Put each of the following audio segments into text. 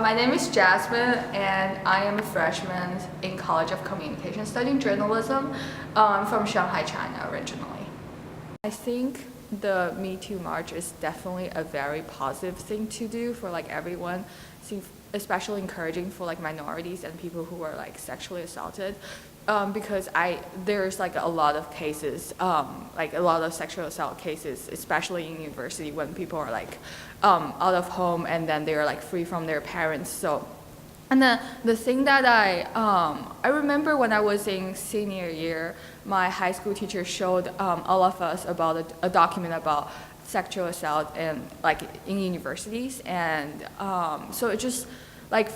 My name is Jasmine and I am a freshman in College of Communication studying journalism from Shanghai, China originally. I think the Me Too March is definitely a very positive thing to do for everyone, especially encouraging for minorities and people who are sexually assaulted. Because there's a lot of cases, a lot of sexual assault cases, especially in university when people are out of home and then they're free from their parents. So, and then the thing that I remember when I was in senior year, my high school teacher showed all of us about a document about sexual assault and in universities, and so it just.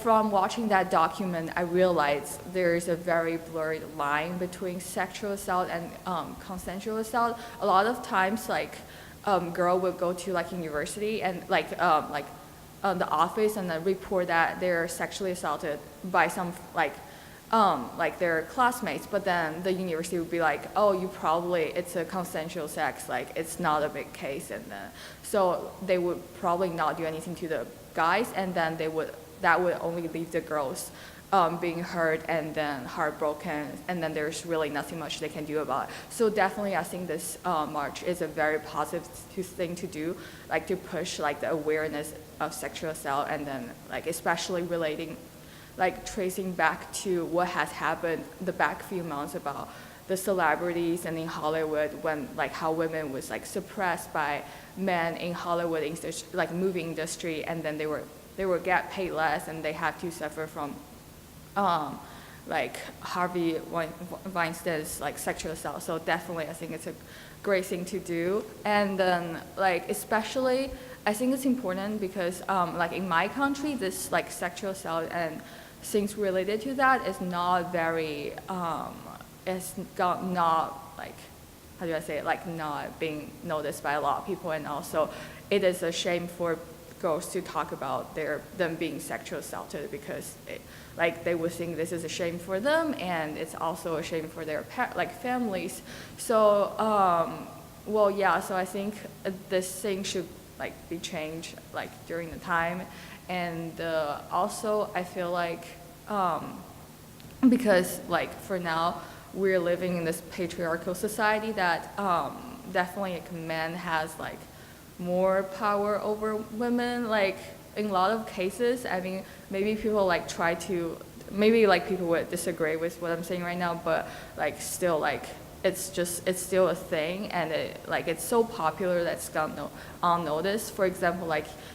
From watching that document, I realized there is a very blurred line between sexual assault and consensual assault. A lot of times, girl will go to university and the office and then report that they're sexually assaulted by some their classmates, but then the university would be oh, it's a consensual sex, it's not a big case, and then so they would probably not do anything to the guys, and then that would only leave the girls being hurt and then heartbroken, and then there's really nothing much they can do about it. So definitely I think this march is a very positive thing to do, to push the awareness of sexual assault, and then especially relating, tracing back to what has happened the back few months about the celebrities and in Hollywood when how women was suppressed by men in Hollywood movie industry, and then they would get paid less and they have to suffer from Harvey Weinstein's sexual assault. So definitely I think it's a great thing to do. And then especially I think it's important because in my country this sexual assault and things related to that is not very it's not how do I say it, not being noticed by a lot of people, and also it is a shame for girls to talk about them being sexually assaulted because they would think this is a shame for them, and it's also a shame for their families. So well, yeah, so I think this thing should be changed during the time, and also I feel because for now we're living in this patriarchal society that definitely men has more power over women. In a lot of cases, I mean, maybe people try to, maybe people would disagree with what I'm saying right now, but still it's still a thing, and it's so popular that it's gone unnoticed. For example,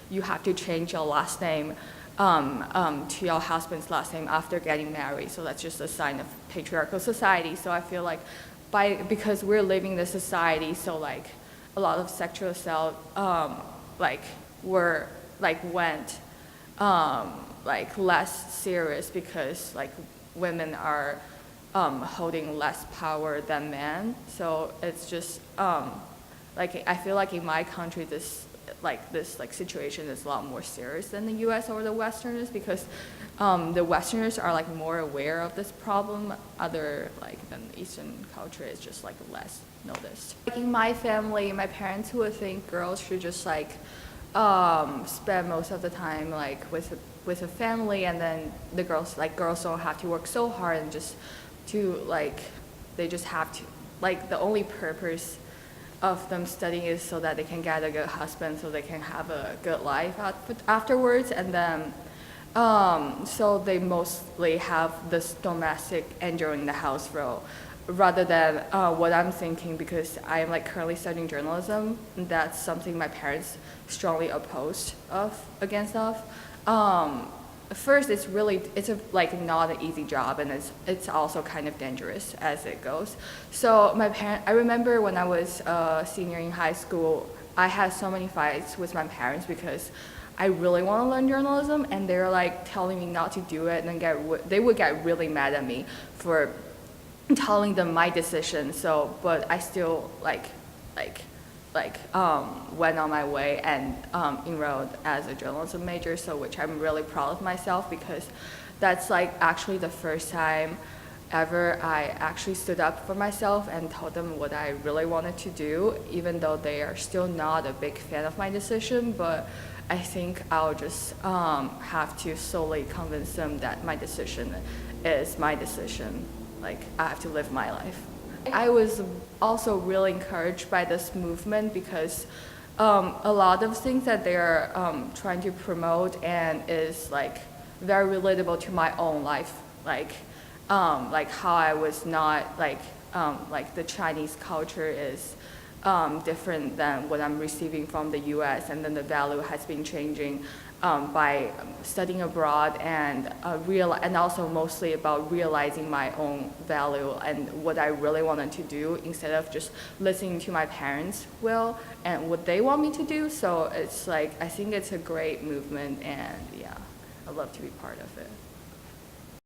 you have to change your last name to your husband's last name after getting married, so that's just a sign of patriarchal society. So I feel because we're living in this society, so a lot of sexual assault went less serious because women are holding less power than men. So it's just I feel in my country this situation is a lot more serious than the US or the Westerners, because the Westerners are more aware of this problem, other than Eastern culture is just less noticed. In my family, my parents would think girls should just spend most of the time with a family, and then the girls don't have to work so hard, and just to they just have to the only purpose of them studying is so that they can get a good husband, so they can have a good life afterwards, and then so they mostly have this domestic and during the house role, rather than what I'm thinking, because I am currently studying journalism. That's something my parents strongly opposed against. First, it's not an easy job, and it's also kind of dangerous as it goes. So I remember when I was a senior in high school, I had so many fights with my parents because I really want to learn journalism, and they're telling me not to do it, and then they would get really mad at me for telling them my decision. So, but I still went on my way and enrolled as a journalism major, so which I'm really proud of myself, because that's actually the first time ever I actually stood up for myself and told them what I really wanted to do, even though they are still not a big fan of my decision. But I think I'll just have to solely convince them that my decision is my decision. Like, I have to live my life. I was also really encouraged by this movement because a lot of things that they're trying to promote and is like very relatable to my own life, like how I was not like the Chinese culture is different than what I'm receiving from the U.S. and then the value has been changing by studying abroad and and also mostly about realizing my own value and what I really wanted to do instead of just listening to my parents' will and what they want me to do. So it's like I think it's a great movement and yeah, I'd love to be part of it.